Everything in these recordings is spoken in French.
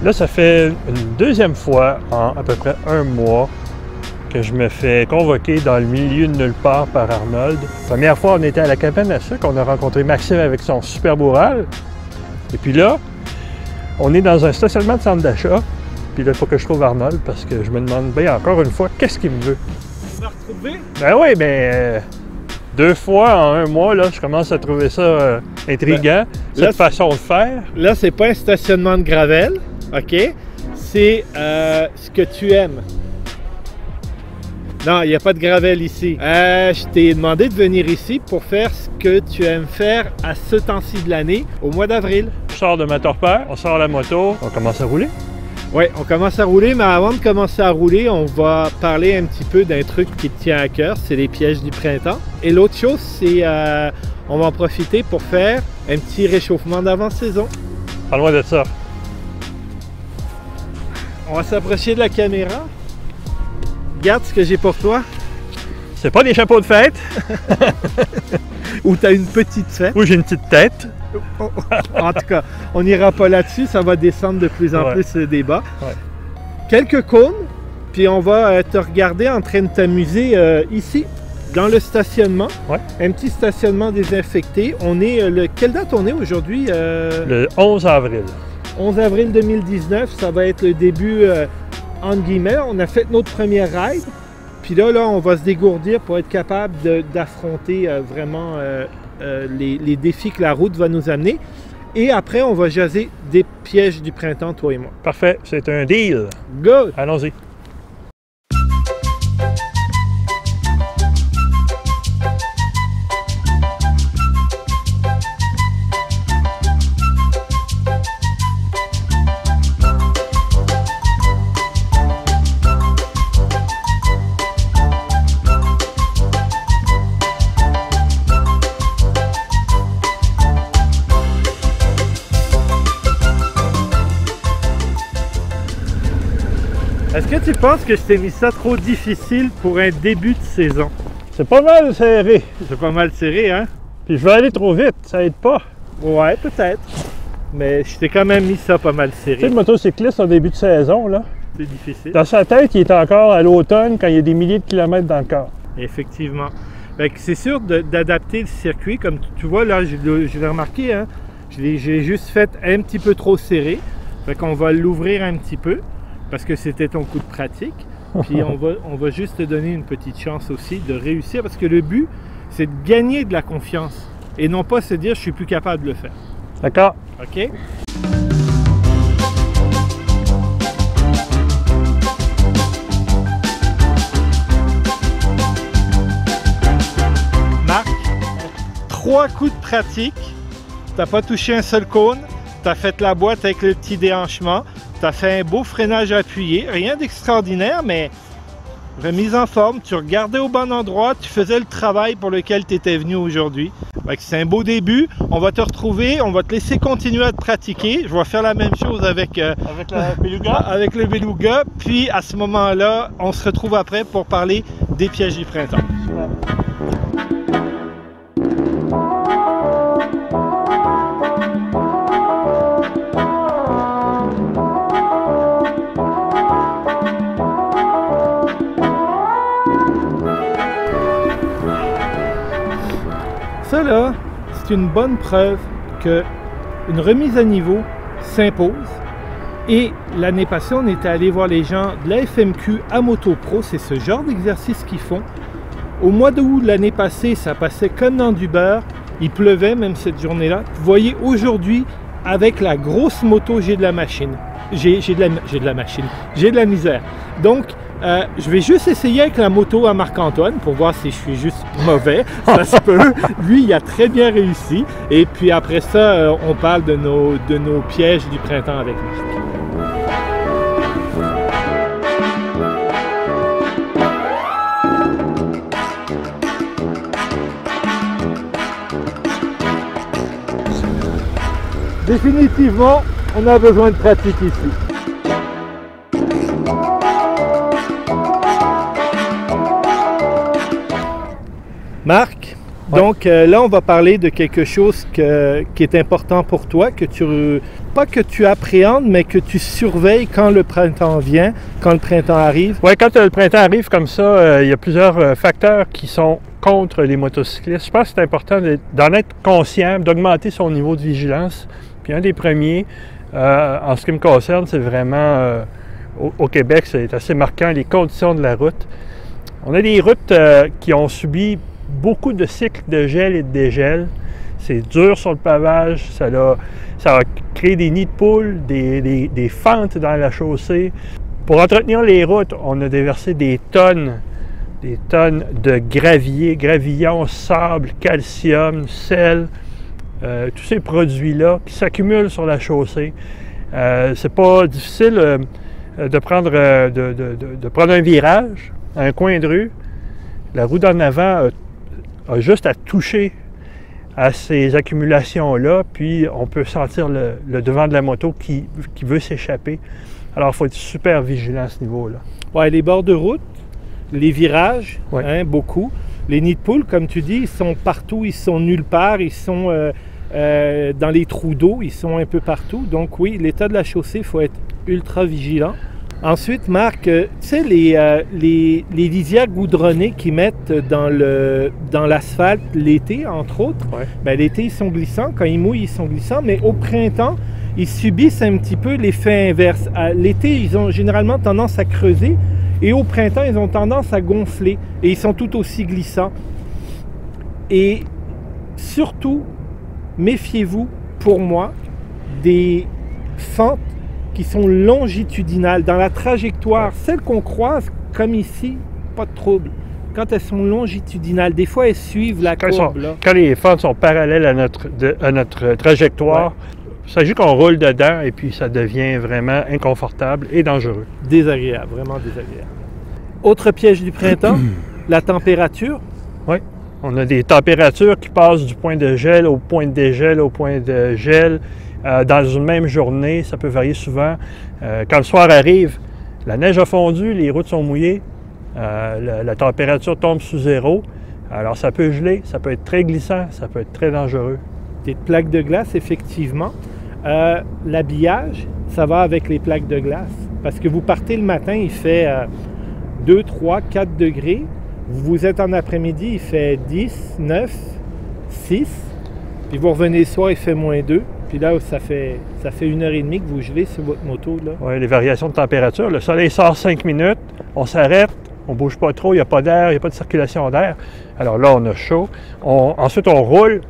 Là, ça fait une deuxième fois en à peu près un mois que je me fais convoquer dans le milieu de nulle part par Arnold. Première fois, on était à la cabane à sucre, on a rencontré Maxime avec son superbe Oural. Et puis là, on est dans un stationnement de centre d'achat. Puis là, il faut que je trouve Arnold parce que je me demande bien encore une fois, qu'est-ce qu'il me veut? Tu m'as retrouvé? Ben oui, mais deux fois en un mois, là, je commence à trouver ça intriguant, cette façon de faire. Là, c'est pas un stationnement de gravel, OK? C'est ce que tu aimes. Non, il n'y a pas de gravel ici. Je t'ai demandé de venir ici pour faire ce que tu aimes faire à ce temps-ci de l'année, au mois d'avril. Je sors de ma torpeur, on sort la moto, on commence à rouler. Oui, on commence à rouler, mais avant de commencer à rouler, on va parler un petit peu d'un truc qui te tient à cœur, c'est les pièges du printemps. Et l'autre chose, c'est on va en profiter pour faire un petit réchauffement d'avant-saison. Parle-moi de ça. On va s'approcher de la caméra. Regarde ce que j'ai pour toi. C'est pas des chapeaux de fête. Ou tu as une petite fête. Ou j'ai une petite tête. En tout cas, on n'ira pas là-dessus, ça va descendre de plus en plus le débat. Ouais. Quelques cônes, puis on va te regarder en train de t'amuser ici, dans le stationnement. Ouais. Un petit stationnement désinfecté. On est, quelle date on est aujourd'hui? Le 11 avril. 11 avril 2019, ça va être le début, entre guillemets. On a fait notre première ride. Puis là, on va se dégourdir pour être capable d'affronter vraiment les défis que la route va nous amener. Et après, on va jaser des pièges du printemps, toi et moi. Parfait, c'est un deal. Go! Allons-y. Est-ce que tu penses que je t'ai mis ça trop difficile pour un début de saison? C'est pas mal serré. C'est pas mal serré, hein? Puis je vais aller trop vite, ça aide pas. Ouais, peut-être. Mais je t'ai quand même mis ça pas mal serré. Tu sais, le motocycliste au début de saison, là, c'est difficile. dans sa tête, il est encore à l'automne quand il y a des milliers de kilomètres dans le corps. Effectivement. C'est sûr d'adapter le circuit. Comme tu vois, là, je l'ai remarqué, hein? Je l'ai juste fait un petit peu trop serré. Fait qu'on va l'ouvrir un petit peu. Parce que c'était ton coup de pratique. Puis on va juste te donner une petite chance aussi de réussir. Parce que le but, c'est de gagner de la confiance. Et non pas se dire, je suis plus capable de le faire. D'accord? OK? Marc, 3 coups de pratique. Tu n'as pas touché un seul cône. Tu as fait la boîte avec le petit déhanchement. Tu as fait un beau freinage appuyé, rien d'extraordinaire, mais remise en forme, tu regardais au bon endroit, tu faisais le travail pour lequel tu étais venu aujourd'hui. C'est un beau début, on va te retrouver, on va te laisser continuer à te pratiquer. Je vais faire la même chose avec le Beluga? avec le Beluga, puis à ce moment-là, on se retrouve après pour parler des pièges du printemps. Ça là, c'est une bonne preuve qu'une remise à niveau s'impose. Et l'année passée, on était allé voir les gens de la FMQ à Motopro. C'est ce genre d'exercice qu'ils font. Au mois d'août l'année passée, ça passait comme dans du beurre. Il pleuvait même cette journée-là. Vous voyez, aujourd'hui, avec la grosse moto, j'ai de la machine. J'ai de la misère. Donc, je vais juste essayer avec la moto à Marc-Antoine pour voir si je suis juste mauvais. Ça se peut. Lui, il a très bien réussi. Et puis après ça, on parle de nos pièges du printemps avec Marc. Définitivement, on a besoin de pratique ici. Marc, Ouais. Donc là, on va parler de quelque chose qui est important pour toi, pas que tu appréhendes, mais que tu surveilles quand le printemps vient, quand le printemps arrive. Oui, quand le printemps arrive comme ça, il y a plusieurs facteurs qui sont contre les motocyclistes. Je pense que c'est important d'en être conscient, d'augmenter son niveau de vigilance. Puis un des premiers, en ce qui me concerne, c'est vraiment, au Québec, c'est assez marquant, les conditions de la route. On a des routes qui ont subi beaucoup de cycles de gel et de dégel. C'est dur sur le pavage, ça a créé des nids de poules, des fentes dans la chaussée. Pour entretenir les routes, on a déversé des tonnes de gravier, gravillon, sable, calcium, sel, tous ces produits-là qui s'accumulent sur la chaussée. C'est pas difficile de prendre un virage, un coin de rue. La roue d'en avant a juste à toucher à ces accumulations-là, puis on peut sentir le devant de la moto qui veut s'échapper. Alors, il faut être super vigilant à ce niveau-là. Ouais, les bords de route, les virages, ouais. Hein, beaucoup. Les nids de poules, comme tu dis, ils sont partout, ils sont nulle part, ils sont dans les trous d'eau, ils sont un peu partout. Donc oui, l'état de la chaussée, il faut être ultra vigilant. Ensuite, Marc, tu sais, les lisières goudronnées qu'ils mettent dans l'asphalte l'été, entre autres, ouais. Ben, l'été, ils sont glissants. Quand ils mouillent, ils sont glissants. Mais au printemps, ils subissent un petit peu l'effet inverse. L'été, ils ont généralement tendance à creuser. Et au printemps, ils ont tendance à gonfler. Et ils sont tout aussi glissants. Et surtout, méfiez-vous, pour moi, des fentes qui sont longitudinales dans la trajectoire. Celles qu'on croise, comme ici, pas de trouble. Quand elles sont longitudinales, des fois, elles suivent la courbe. Quand les fentes sont parallèles à notre trajectoire, il s'agit qu'on roule dedans et puis ça devient vraiment inconfortable et dangereux. Désagréable, vraiment désagréable. Autre piège du printemps, la température. Oui, on a des températures qui passent du point de gel au point de dégel, au point de gel. Dans une même journée, ça peut varier souvent. Quand le soir arrive, la neige a fondu, les routes sont mouillées, la température tombe sous zéro. Alors ça peut geler, ça peut être très glissant, ça peut être très dangereux. Des plaques de glace, effectivement. L'habillage, ça va avec les plaques de glace. Parce que vous partez le matin, il fait 2, 3, 4 degrés. Vous êtes en après-midi, il fait 10, 9, 6. Puis vous revenez le soir, il fait moins 2. Puis là, ça fait 1h30 que vous gelez sur votre moto. Oui, les variations de température. Le soleil sort 5 minutes, on s'arrête, on ne bouge pas trop, il n'y a pas d'air, il n'y a pas de circulation d'air. Alors là, on a chaud. Ensuite, on roule,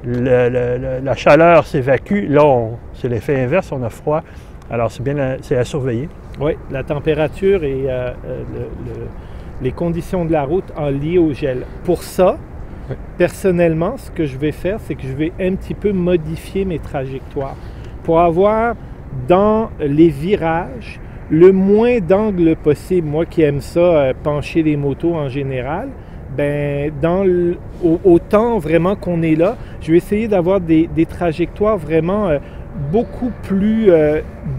la chaleur s'évacue. Là, c'est l'effet inverse, on a froid. Alors, c'est à surveiller. Oui, la température et les conditions de la route en liées au gel. Pour ça, oui. Personnellement, ce que je vais faire, c'est que je vais un petit peu modifier mes trajectoires pour avoir dans les virages le moins d'angles possible. Moi qui aime ça, pencher les motos en général, ben, au temps vraiment qu'on est là, je vais essayer d'avoir des trajectoires vraiment beaucoup plus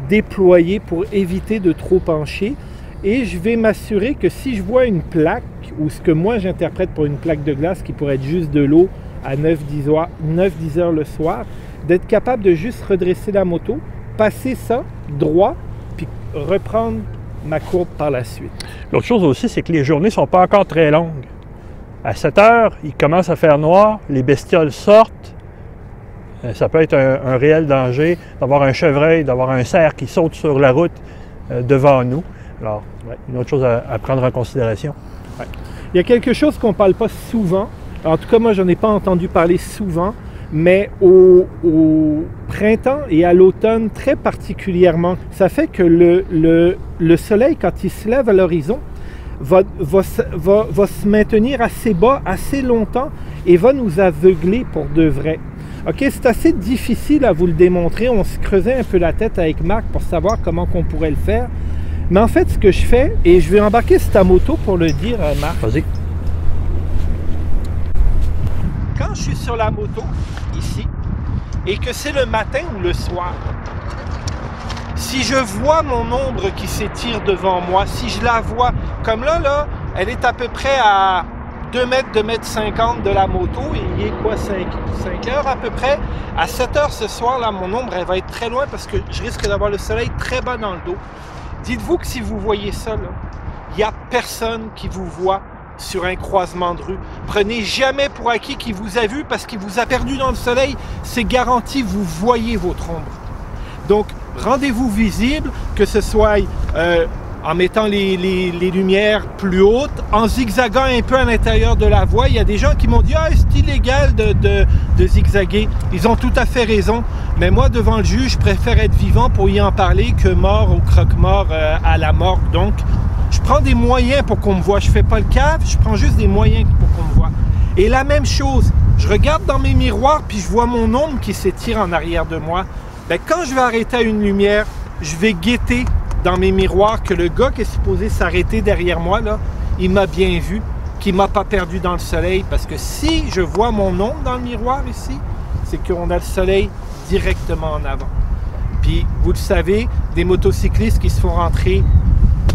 déployées pour éviter de trop pencher. Et je vais m'assurer que si je vois une plaque, ou ce que moi j'interprète pour une plaque de glace qui pourrait être juste de l'eau à 9-10 heures le soir, d'être capable de juste redresser la moto, passer ça droit, puis reprendre ma courbe par la suite. L'autre chose aussi, c'est que les journées ne sont pas encore très longues. À 7 heures, il commence à faire noir, les bestioles sortent. Ça peut être un réel danger d'avoir un chevreuil, d'avoir un cerf qui saute sur la route devant nous. Alors, une autre chose à prendre en considération. Ouais. Il y a quelque chose qu'on ne parle pas souvent. En tout cas, moi, je n'en ai pas entendu parler souvent, mais au printemps et à l'automne, très particulièrement, ça fait que le soleil, quand il se lève à l'horizon, va se maintenir assez bas, assez longtemps, et va nous aveugler pour de vrai. OK, c'est assez difficile à vous le démontrer. On se creusait un peu la tête avec Marc pour savoir comment on pourrait le faire. Mais en fait, ce que je fais, et je vais embarquer sur ta moto pour le dire, Marc. Vas-y. Quand je suis sur la moto, ici, et que c'est le matin ou le soir, si je vois mon ombre qui s'étire devant moi, si je la vois, comme là, elle est à peu près à 2 mètres, 2 mètres 50 de la moto, et il est quoi, 5 heures à peu près. À 7 heures ce soir, là, mon ombre, elle va être très loin parce que je risque d'avoir le soleil très bas dans le dos. Dites-vous que si vous voyez ça, là, il n'y a personne qui vous voit sur un croisement de rue. Prenez jamais pour acquis qu'il vous a vu parce qu'il vous a perdu dans le soleil. C'est garanti, vous voyez votre ombre. Donc, rendez-vous visible, que ce soit en mettant les lumières plus hautes, en zigzagant un peu à l'intérieur de la voie. Il y a des gens qui m'ont dit « Ah, c'est illégal de zigzaguer ». Ils ont tout à fait raison. Mais moi, devant le juge, je préfère être vivant pour y en parler que mort au croque-mort à la morgue. Donc, je prends des moyens pour qu'on me voit. Je ne fais pas le cave, je prends juste des moyens pour qu'on me voit. Et la même chose, je regarde dans mes miroirs puis je vois mon ombre qui s'étire en arrière de moi. Bien, quand je vais arrêter à une lumière, je vais guetter dans mes miroirs que le gars qui est supposé s'arrêter derrière moi, là, il m'a bien vu, qu'il ne m'a pas perdu dans le soleil. Parce que si je vois mon ombre dans le miroir ici, c'est qu'on a le soleil directement en avant. Puis, vous le savez, des motocyclistes qui se font rentrer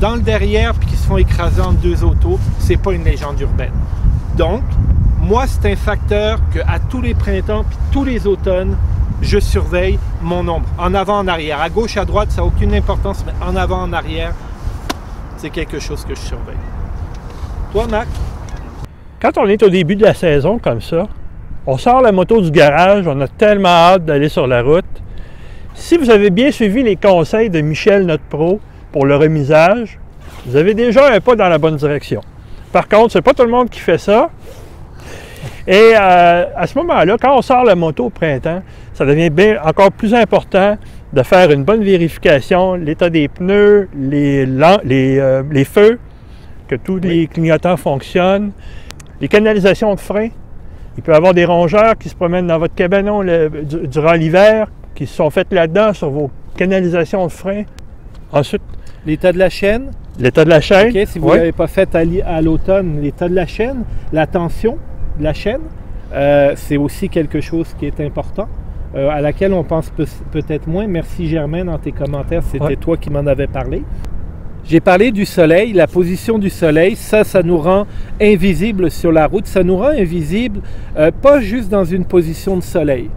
dans le derrière puis qui se font écraser entre deux autos, c'est pas une légende urbaine. Donc, moi, c'est un facteur qu'à tous les printemps puis tous les automnes, je surveille mon ombre, en avant, en arrière. À gauche, à droite, ça n'a aucune importance, mais en avant, en arrière, c'est quelque chose que je surveille. Toi, Mac? Quand on est au début de la saison comme ça, on sort la moto du garage, on a tellement hâte d'aller sur la route. Si vous avez bien suivi les conseils de Michel, notre pro, pour le remisage, vous avez déjà un pas dans la bonne direction. Par contre, c'est pas tout le monde qui fait ça. Et à ce moment-là, quand on sort la moto au printemps, ça devient bien encore plus important de faire une bonne vérification, l'état des pneus, les feux, que tous les clignotants fonctionnent, les canalisations de frein. Il peut y avoir des rongeurs qui se promènent dans votre cabanon durant l'hiver, qui se sont faites là-dedans sur vos canalisations de frein. Ensuite, l'état de la chaîne. L'état de la chaîne. Okay, si vous ne l'avez pas fait à l'automne, l'état de la chaîne, la tension de la chaîne, c'est aussi quelque chose qui est important, à laquelle on pense peut-être moins. Merci Germaine dans tes commentaires, c'était toi qui m'en avais parlé. J'ai parlé du soleil, la position du soleil, ça nous rend invisible sur la route, ça nous rend invisible pas juste dans une position de soleil.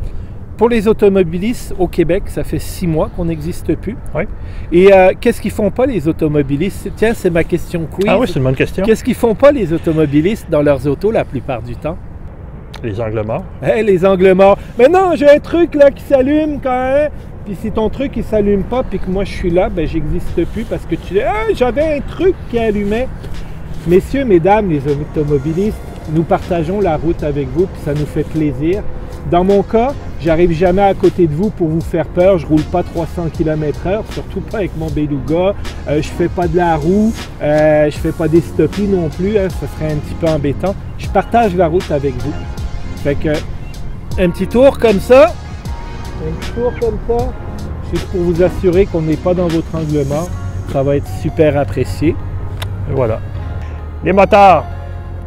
Pour les automobilistes au Québec, ça fait 6 mois qu'on n'existe plus. Oui. Et qu'est-ce qu'ils font pas les automobilistes? Tiens, c'est ma question quiz. Ah oui, c'est une bonne question. Qu'est-ce qu'ils font pas les automobilistes dans leurs autos la plupart du temps? Les angles morts. Hey, les angles morts. Mais non, j'ai un truc là qui s'allume quand même. Puis si ton truc il s'allume pas puis que moi je suis là, ben j'existe plus parce que tu dis « j'avais un truc qui allumait ». Messieurs, mesdames, les automobilistes, nous partageons la route avec vous puis ça nous fait plaisir. Dans mon cas, j'arrive jamais à côté de vous pour vous faire peur. Je roule pas 300 km/h, surtout pas avec mon Beluga. Je fais pas de la roue, je fais pas des stoppies non plus. Hein, ça serait un petit peu embêtant. Je partage la route avec vous. Fait que un petit tour comme ça, juste pour vous assurer qu'on n'est pas dans votre angle mort. Ça va être super apprécié. Et voilà. Les motards,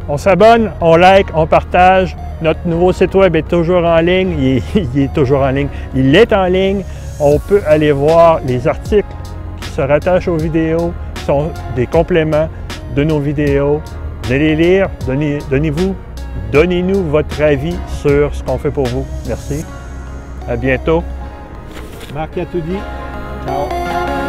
on s'abonne, on like, on partage. Notre nouveau site web est toujours en ligne. Il est toujours en ligne. Il est en ligne. On peut aller voir les articles qui se rattachent aux vidéos, qui sont des compléments de nos vidéos. Vous allez lire. Donnez-nous votre avis sur ce qu'on fait pour vous. Merci. À bientôt. Marc a tout dit. Ciao.